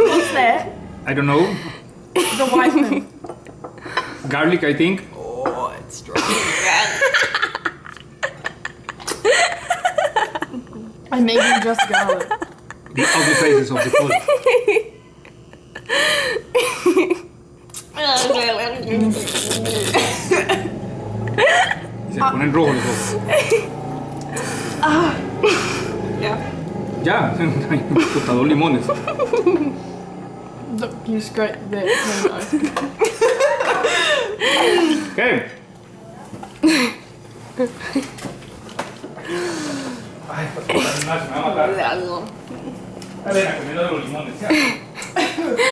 What's that? I don't know. The white thing. Garlic, I think. Oh, it's strong. I maybe just garlic. The ugly faces of the food. Y se ponen rojos los ojos. Yeah. Ya, puta, 2 limones. You scrape there. ¿Qué? Ay, pues, me va a matar. A ver, comiendo de los limones, ya.